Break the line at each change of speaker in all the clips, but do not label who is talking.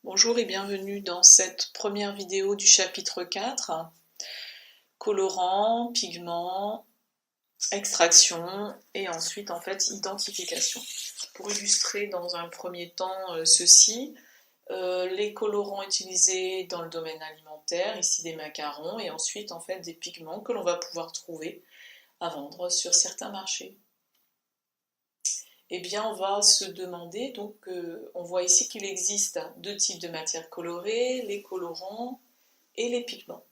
Bonjour et bienvenue dans cette première vidéo du chapitre 4, colorants, pigments, extraction et ensuite identification. Pour illustrer dans un premier temps ceci, les colorants utilisés dans le domaine alimentaire, ici des macarons, et ensuite des pigments que l'on va pouvoir trouver à vendre sur certains marchés. Eh bien, on va se demander, on voit ici qu'il existe deux types de matières colorées, les colorants et les pigments.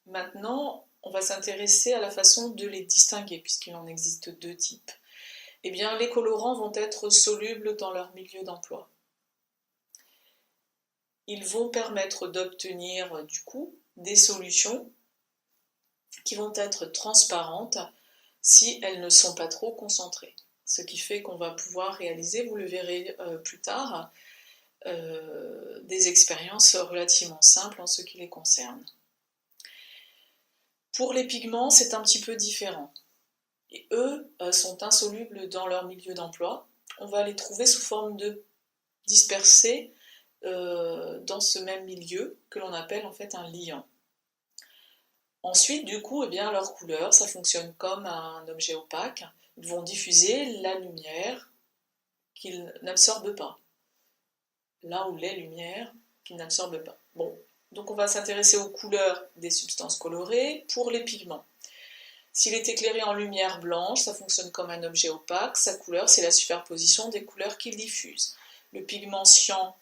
Maintenant, on va s'intéresser à la façon de les distinguer, puisqu'il en existe deux types. Eh bien, les colorants vont être solubles dans leur milieu d'emploi. Ils vont permettre d'obtenir, du coup, des solutions qui vont être transparentes si elles ne sont pas trop concentrées. Ce qui fait qu'on va pouvoir réaliser, vous le verrez plus tard, des expériences relativement simples en ce qui les concerne. Pour les pigments, c'est un petit peu différent. Et eux sont insolubles dans leur milieu d'emploi. On va les trouver sous forme de dispersés dans ce même milieu que l'on appelle en fait un liant. Ensuite, du coup, leur couleur, ça fonctionne comme un objet opaque. Ils vont diffuser la lumière qu'ils n'absorbent pas. Là où les lumières qu'ils n'absorbent pas. Bon, donc on va s'intéresser aux couleurs des substances colorées pour les pigments. S'il est éclairé en lumière blanche, ça fonctionne comme un objet opaque. Sa couleur, c'est la superposition des couleurs qu'il diffuse. Le pigment cyan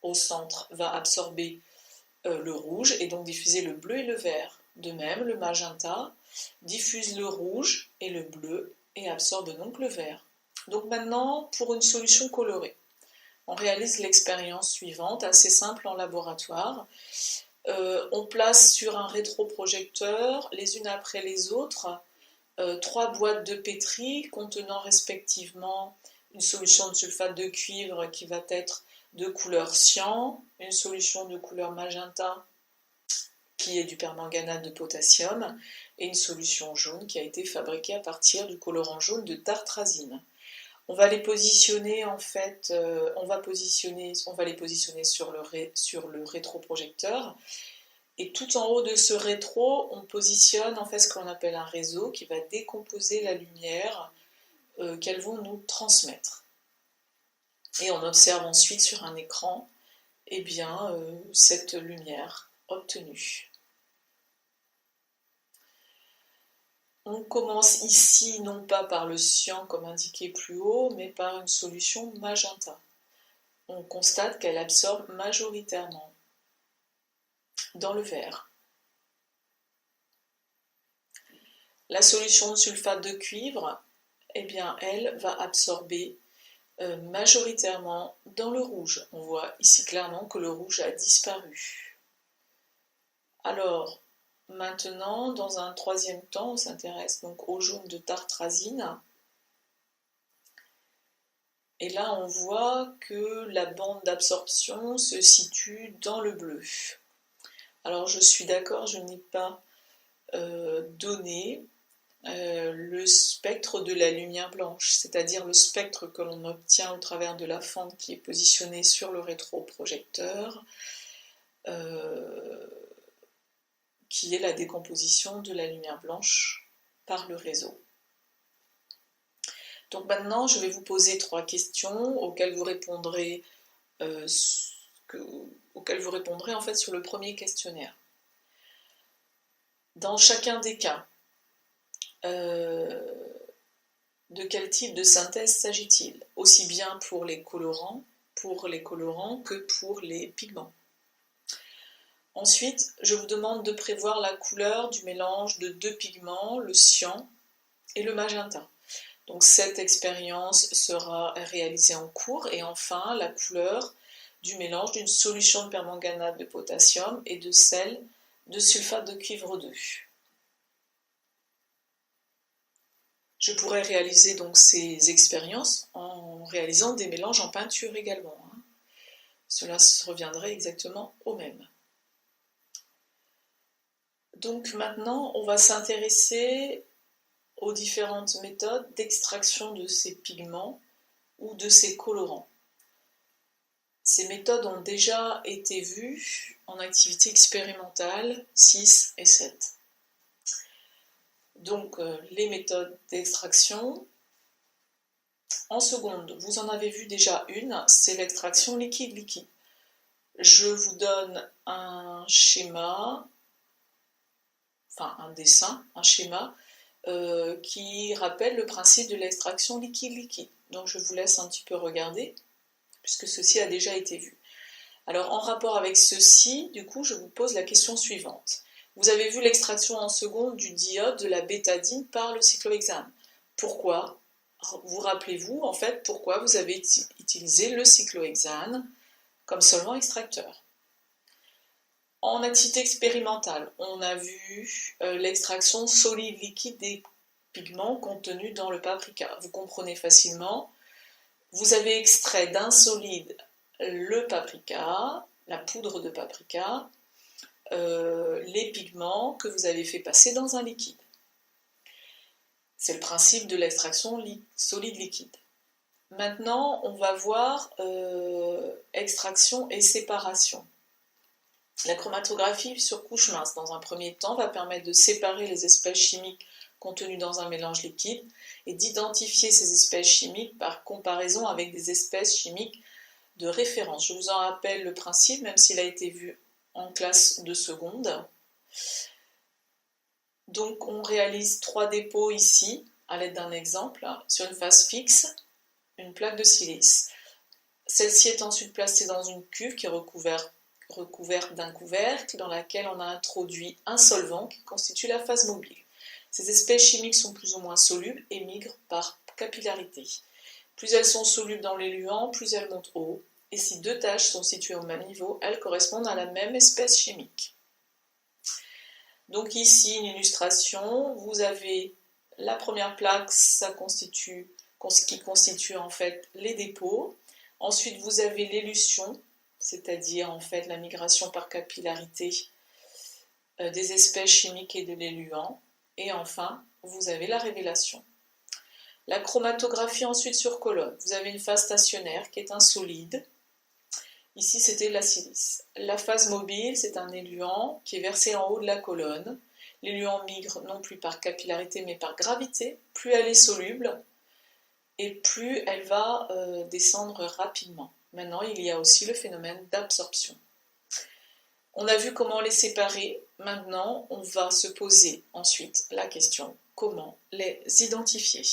au centre va absorber le rouge et donc diffuser le bleu et le vert. De même, le magenta diffuse le rouge et le bleu et absorbe donc le vert. Donc maintenant, pour une solution colorée, on réalise l'expérience suivante, assez simple en laboratoire. On place sur un rétroprojecteur, les unes après les autres, 3 boîtes de pétri contenant respectivement une solution de sulfate de cuivre qui va être de couleur cyan, une solution de couleur magenta qui est du permanganate de potassium et une solution jaune qui a été fabriquée à partir du colorant jaune de tartrazine. On va les positionner on va les positionner sur le rétroprojecteur. Et tout en haut de ce rétro, on positionne ce qu'on appelle un réseau qui va décomposer la lumière qu'elles vont nous transmettre. Et on observe ensuite sur un écran cette lumière obtenue. On commence ici non pas par le cyan comme indiqué plus haut, mais par une solution magenta. On constate qu'elle absorbe majoritairement dans le vert. La solution de sulfate de cuivre, elle va absorber majoritairement dans le rouge. On voit ici clairement que le rouge a disparu. Alors, maintenant, dans un troisième temps, on s'intéresse donc au jaune de tartrazine. Et là, on voit que la bande d'absorption se situe dans le bleu. Alors, je suis d'accord, je n'ai pas donné le spectre de la lumière blanche, c'est-à-dire le spectre que l'on obtient au travers de la fente qui est positionnée sur le rétroprojecteur, qui est la décomposition de la lumière blanche par le réseau. Donc maintenant, je vais vous poser 3 questions auxquelles vous répondrez, sur le premier questionnaire. Dans chacun des cas, de quel type de synthèse s'agit-il? Aussi bien pour les colorants que pour les pigments. Ensuite, je vous demande de prévoir la couleur du mélange de 2 pigments, le cyan et le magenta. Donc cette expérience sera réalisée en cours. Et enfin, la couleur du mélange d'une solution de permanganate de potassium et de celle de sulfate de cuivre 2. Je pourrais réaliser donc ces expériences en réalisant des mélanges en peinture également. Cela reviendrait exactement au même. Donc maintenant, on va s'intéresser aux différentes méthodes d'extraction de ces pigments ou de ces colorants. Ces méthodes ont déjà été vues en activité expérimentale 6 et 7. Donc les méthodes d'extraction. En seconde, vous en avez vu déjà une, c'est l'extraction liquide-liquide. Je vous donne un schéma, enfin un dessin, un schéma, qui rappelle le principe de l'extraction liquide-liquide. Donc je vous laisse un petit peu regarder, puisque ceci a déjà été vu. Alors en rapport avec ceci, du coup, je vous pose la question suivante. Vous avez vu l'extraction en seconde du diode de la bétadine par le cyclohexane. Pourquoi? Vous rappelez-vous, en fait, pourquoi vous avez utilisé le cyclohexane comme solvant extracteur. En activité expérimentale, on a vu l'extraction solide-liquide des pigments contenus dans le paprika. Vous comprenez facilement, vous avez extrait d'un solide le paprika, la poudre de paprika, les pigments que vous avez fait passer dans un liquide. C'est le principe de l'extraction solide-liquide. Maintenant, on va voir extraction et séparation. La chromatographie sur couche mince, dans un premier temps, va permettre de séparer les espèces chimiques contenues dans un mélange liquide et d'identifier ces espèces chimiques par comparaison avec des espèces chimiques de référence. Je vous en rappelle le principe, même s'il a été vu en classe de seconde. Donc on réalise 3 dépôts ici, à l'aide d'un exemple, sur une phase fixe, une plaque de silice. Celle-ci est ensuite placée dans une cuve qui est recouverte d'un couvercle dans laquelle on a introduit un solvant qui constitue la phase mobile. Ces espèces chimiques sont plus ou moins solubles et migrent par capillarité. Plus elles sont solubles dans l'éluant, plus elles montent haut, et si 2 taches sont situées au même niveau, elles correspondent à la même espèce chimique. Donc ici, une illustration, vous avez la première plaque, qui constitue en fait les dépôts. Ensuite, vous avez l'élution, c'est-à-dire en fait la migration par capillarité des espèces chimiques et de l'éluant. Et enfin, vous avez la révélation. La chromatographie ensuite sur colonne. Vous avez une phase stationnaire qui est un solide. Ici, c'était la silice. La phase mobile, c'est un éluant qui est versé en haut de la colonne. L'éluant migre non plus par capillarité mais par gravité. Plus elle est soluble et plus elle va descendre rapidement. Maintenant, il y a aussi le phénomène d'absorption. On a vu comment les séparer. Maintenant, on va se poser ensuite la question comment les identifier.